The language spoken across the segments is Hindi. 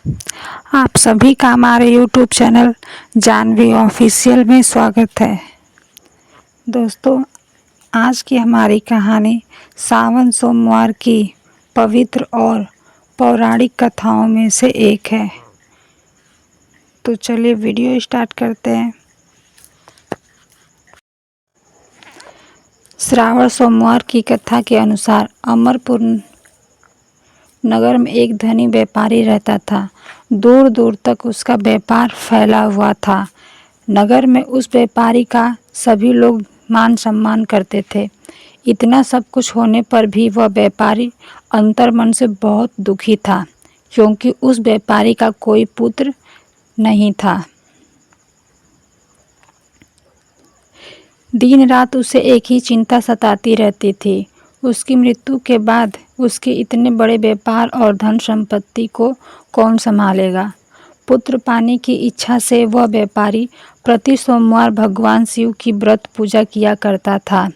आप सभी का हमारे YouTube चैनल जानवी ऑफिशियल में स्वागत है। दोस्तों, आज की हमारी कहानी सावन सोमवार की पवित्र और पौराणिक कथाओं में से एक है। तो चलिए वीडियो स्टार्ट करते हैं। श्रावण सोमवार की कथा के अनुसार अमरपुर नगर में एक धनी व्यापारी रहता था। दूर दूर तक उसका व्यापार फैला हुआ था। नगर में उस व्यापारी का सभी लोग मान सम्मान करते थे। इतना सब कुछ होने पर भी वह व्यापारी अंतर्मन से बहुत दुखी था, क्योंकि उस व्यापारी का कोई पुत्र नहीं था। दिन रात उसे एक ही चिंता सताती रहती थी। उसकी मृत्यु के बाद उसके इतने बड़े व्यापार और धन संपत्ति को कौन संभालेगा। पुत्र पाने की इच्छा से वह व्यापारी प्रति सोमवार भगवान शिव की व्रत पूजा किया करता था।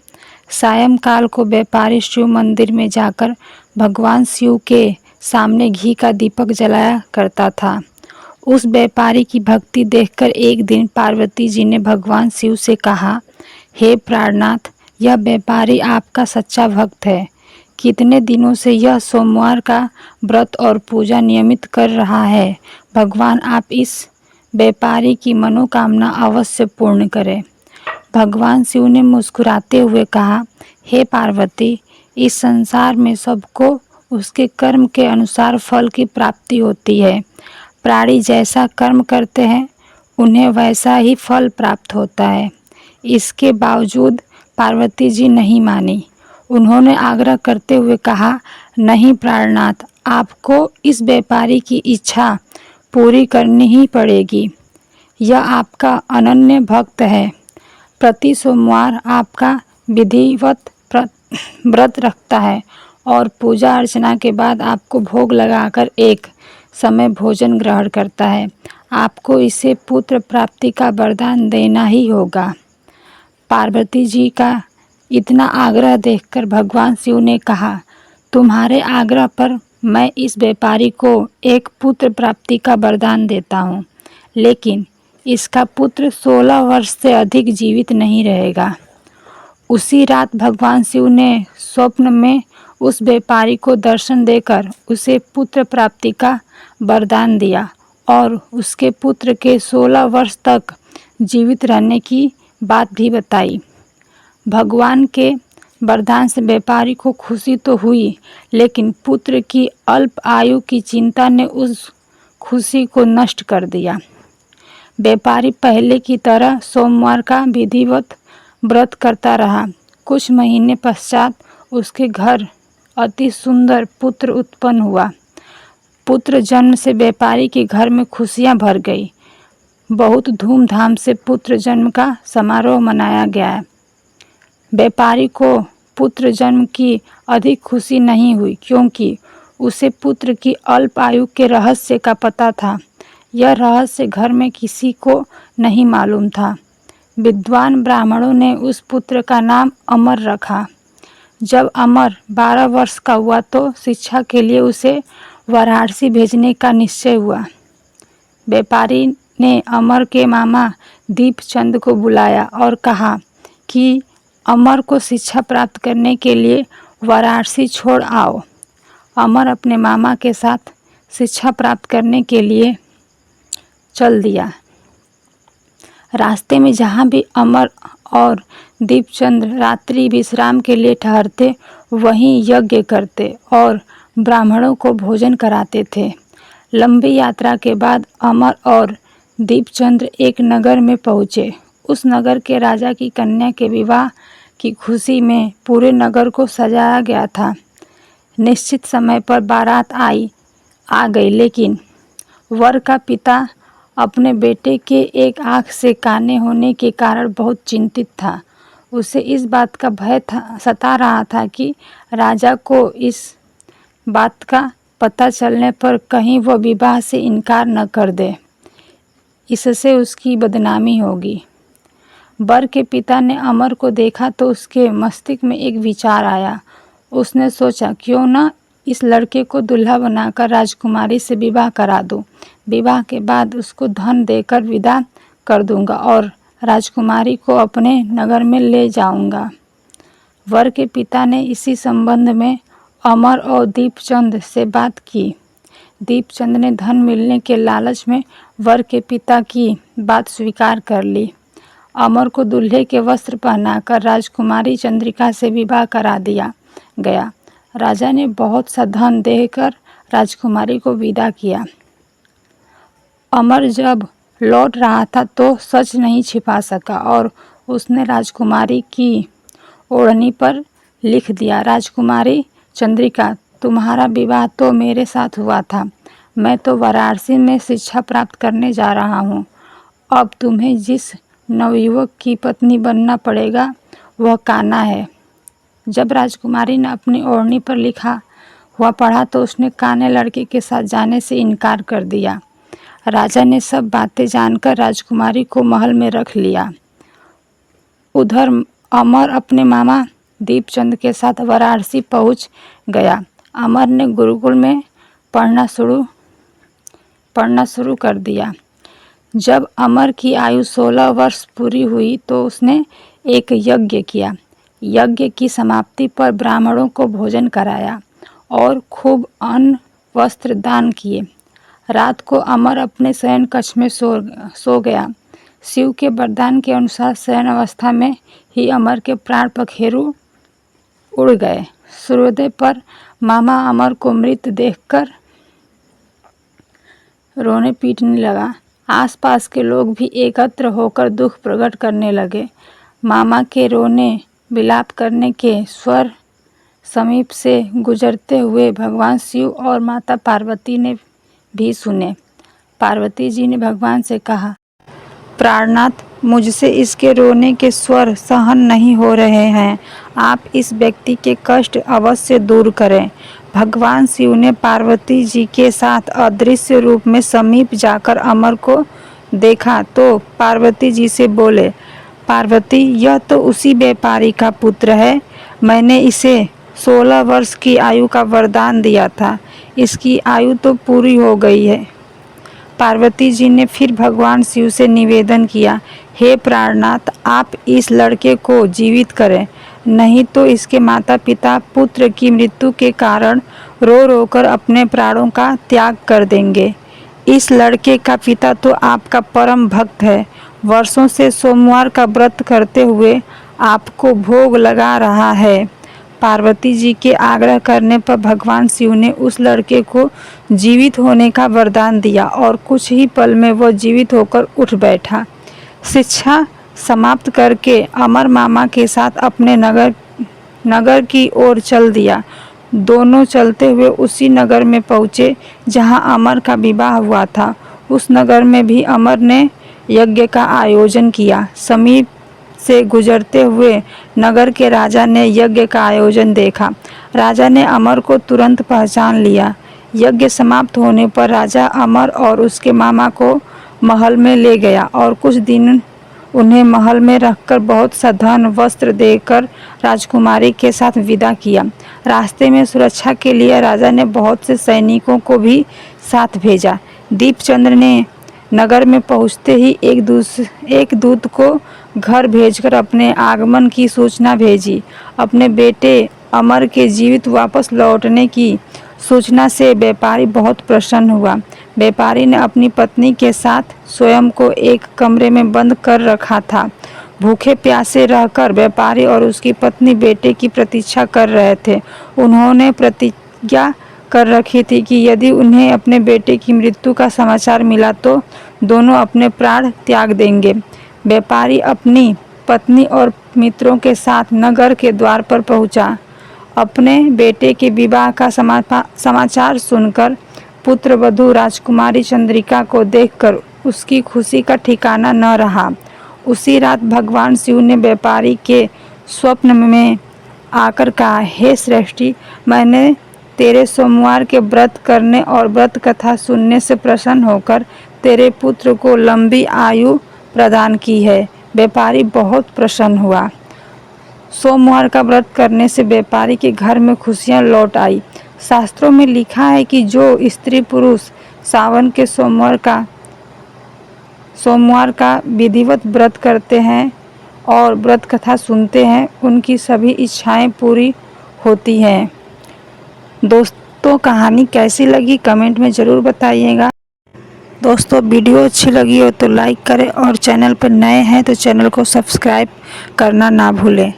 सायंकाल को व्यापारी शिव मंदिर में जाकर भगवान शिव के सामने घी का दीपक जलाया करता था। उस व्यापारी की भक्ति देखकर एक दिन पार्वती जी ने भगवान शिव से कहा, हे प्राणनाथ, यह व्यापारी आपका सच्चा भक्त है। कितने दिनों से यह सोमवार का व्रत और पूजा नियमित कर रहा है। भगवान आप इस व्यापारी की मनोकामना अवश्य पूर्ण करें। भगवान शिव ने मुस्कुराते हुए कहा, हे पार्वती, इस संसार में सबको उसके कर्म के अनुसार फल की प्राप्ति होती है। प्राणी जैसा कर्म करते हैं उन्हें वैसा ही फल प्राप्त होता है। इसके बावजूद पार्वती जी नहीं मानी। उन्होंने आग्रह करते हुए कहा, नहीं प्राणनाथ, आपको इस व्यापारी की इच्छा पूरी करनी ही पड़ेगी। यह आपका अनन्य भक्त है। प्रति सोमवार आपका विधिवत व्रत रखता है और पूजा अर्चना के बाद आपको भोग लगाकर एक समय भोजन ग्रहण करता है। आपको इसे पुत्र प्राप्ति का वरदान देना ही होगा। पार्वती जी का इतना आग्रह देखकर भगवान शिव ने कहा, तुम्हारे आग्रह पर मैं इस व्यापारी को एक पुत्र प्राप्ति का वरदान देता हूँ, लेकिन इसका पुत्र 16 वर्ष से अधिक जीवित नहीं रहेगा। उसी रात भगवान शिव ने स्वप्न में उस व्यापारी को दर्शन देकर उसे पुत्र प्राप्ति का वरदान दिया और उसके पुत्र के 16 वर्ष तक जीवित रहने की बात भी बताई। भगवान के वरदान से व्यापारी को खुशी तो हुई, लेकिन पुत्र की अल्प आयु की चिंता ने उस खुशी को नष्ट कर दिया। व्यापारी पहले की तरह सोमवार का विधिवत व्रत करता रहा। कुछ महीने पश्चात उसके घर अति सुंदर पुत्र उत्पन्न हुआ। पुत्र जन्म से व्यापारी के घर में खुशियां भर गई। बहुत धूमधाम से पुत्र जन्म का समारोह मनाया गया। व्यापारी को पुत्र जन्म की अधिक खुशी नहीं हुई, क्योंकि उसे पुत्र की अल्प आयु के रहस्य का पता था। यह रहस्य घर में किसी को नहीं मालूम था। विद्वान ब्राह्मणों ने उस पुत्र का नाम अमर रखा। जब अमर 12 वर्ष का हुआ तो शिक्षा के लिए उसे वाराणसी भेजने का निश्चय हुआ। व्यापारी ने अमर के मामा दीपचंद को बुलाया और कहा कि अमर को शिक्षा प्राप्त करने के लिए वाराणसी छोड़ आओ। अमर अपने मामा के साथ शिक्षा प्राप्त करने के लिए चल दिया। रास्ते में जहाँ भी अमर और दीपचंद रात्रि विश्राम के लिए ठहरते, वहीं यज्ञ करते और ब्राह्मणों को भोजन कराते थे। लंबी यात्रा के बाद अमर और दीपचंद एक नगर में पहुँचे। उस नगर के राजा की कन्या के विवाह की खुशी में पूरे नगर को सजाया गया था। निश्चित समय पर बारात आ गई, लेकिन वर का पिता अपने बेटे के एक आँख से काने होने के कारण बहुत चिंतित था। उसे इस बात का भय सता रहा था कि राजा को इस बात का पता चलने पर कहीं वह विवाह से इनकार न कर दे, इससे उसकी बदनामी होगी। वर के पिता ने अमर को देखा तो उसके मस्तिष्क में एक विचार आया। उसने सोचा, क्यों न इस लड़के को दूल्हा बनाकर राजकुमारी से विवाह करा दो। विवाह के बाद उसको धन देकर विदा कर दूंगा और राजकुमारी को अपने नगर में ले जाऊंगा। वर के पिता ने इसी संबंध में अमर और दीपचंद से बात की। दीपचंद ने धन मिलने के लालच में वर के पिता की बात स्वीकार कर ली। अमर को दूल्हे के वस्त्र पहनाकर राजकुमारी चंद्रिका से विवाह करा दिया गया। राजा ने बहुत सा धन देकर राजकुमारी को विदा किया। अमर जब लौट रहा था तो सच नहीं छिपा सका और उसने राजकुमारी की ओढ़नी पर लिख दिया, राजकुमारी चंद्रिका, तुम्हारा विवाह तो मेरे साथ हुआ था। मैं तो वाराणसी में शिक्षा प्राप्त करने जा रहा हूँ। अब तुम्हें जिस नवयुवक की पत्नी बनना पड़ेगा वह कान्हा है। जब राजकुमारी ने अपनी ओढ़नी पर लिखा हुआ पढ़ा तो उसने कान्हा लड़के के साथ जाने से इनकार कर दिया। राजा ने सब बातें जानकर राजकुमारी को महल में रख लिया। उधर अमर अपने मामा दीपचंद के साथ वाराणसी पहुंच गया। अमर ने गुरुकुल में पढ़ना शुरू कर दिया। जब अमर की आयु 16 वर्ष पूरी हुई तो उसने एक यज्ञ किया। यज्ञ की समाप्ति पर ब्राह्मणों को भोजन कराया और खूब अन्न वस्त्र दान किए। रात को अमर अपने शयन कक्ष में सो गया। शिव के वरदान के अनुसार शयन अवस्था में ही अमर के प्राण पखेरु उड़ गए। सूर्योदय पर मामा अमर को मृत देखकर रोने पीटने लगा। आसपास के लोग भी एकत्र होकर दुख प्रकट करने लगे। मामा के रोने विलाप करने के स्वर समीप से गुजरते हुए भगवान शिव और माता पार्वती ने भी सुने। पार्वती जी ने भगवान से कहा, प्राणनाथ, मुझसे इसके रोने के स्वर सहन नहीं हो रहे हैं। आप इस व्यक्ति के कष्ट अवश्य दूर करें। भगवान शिव ने पार्वती जी के साथ अदृश्य रूप में समीप जाकर अमर को देखा तो पार्वती जी से बोले, पार्वती, यह तो उसी व्यापारी का पुत्र है। मैंने इसे 16 वर्ष की आयु का वरदान दिया था। इसकी आयु तो पूरी हो गई है। पार्वती जी ने फिर भगवान शिव से निवेदन किया, हे प्राणनाथ, आप इस लड़के को जीवित करें, नहीं तो इसके माता पिता पुत्र की मृत्यु के कारण रो रो कर अपने प्राणों का त्याग कर देंगे। इस लड़के का पिता तो आपका परम भक्त है। वर्षों से सोमवार का व्रत करते हुए आपको भोग लगा रहा है। पार्वती जी के आग्रह करने पर भगवान शिव ने उस लड़के को जीवित होने का वरदान दिया और कुछ ही पल में वह जीवित होकर उठ बैठा। शिक्षा समाप्त करके अमर मामा के साथ अपने नगर की ओर चल दिया। दोनों चलते हुए उसी नगर में पहुँचे जहाँ अमर का विवाह हुआ था। उस नगर में भी अमर ने यज्ञ का आयोजन किया। समीप से गुजरते हुए नगर के राजा ने यज्ञ का आयोजन देखा। राजा ने अमर को तुरंत पहचान लिया। यज्ञ समाप्त होने पर राजा अमर और उसके मामा को महल में ले गया और कुछ दिन उन्हें महल में रखकर बहुत सा धन वस्त्र देकर राजकुमारी के साथ विदा किया। रास्ते में सुरक्षा के लिए राजा ने बहुत से सैनिकों को भी साथ भेजा। दीपचंद्र ने नगर में पहुंचते ही एक दूत को घर भेजकर अपने आगमन की सूचना भेजी। अपने बेटे अमर के जीवित वापस लौटने की सूचना से व्यापारी बहुत प्रसन्न हुआ। व्यापारी ने अपनी पत्नी के साथ स्वयं को एक कमरे में बंद कर रखा था। भूखे प्यासे रहकर व्यापारी और उसकी पत्नी बेटे की प्रतीक्षा कर रहे थे। उन्होंने प्रतिज्ञा कर रखी थी कि यदि उन्हें अपने बेटे की मृत्यु का समाचार मिला तो दोनों अपने प्राण त्याग देंगे। व्यापारी अपनी पत्नी और मित्रों के साथ नगर के द्वार पर पहुंचा। अपने बेटे के विवाह का समाचार सुनकर पुत्र वधू राजकुमारी चंद्रिका को देखकर उसकी खुशी का ठिकाना न रहा। उसी रात भगवान शिव ने व्यापारी के स्वप्न में आकर कहा, हे श्रेष्ठी, मैंने तेरे सोमवार के व्रत करने और व्रत कथा सुनने से प्रसन्न होकर तेरे पुत्र को लंबी आयु प्रदान की है। व्यापारी बहुत प्रसन्न हुआ। सोमवार का व्रत करने से व्यापारी के घर में खुशियां लौट आई। शास्त्रों में लिखा है कि जो स्त्री पुरुष सावन के सोमवार का विधिवत व्रत करते हैं और व्रत कथा सुनते हैं, उनकी सभी इच्छाएं पूरी होती हैं। दोस्तों, कहानी कैसी लगी कमेंट में ज़रूर बताइएगा। दोस्तों, वीडियो अच्छी लगी हो तो लाइक करें और चैनल पर नए हैं तो चैनल को सब्सक्राइब करना ना भूलें।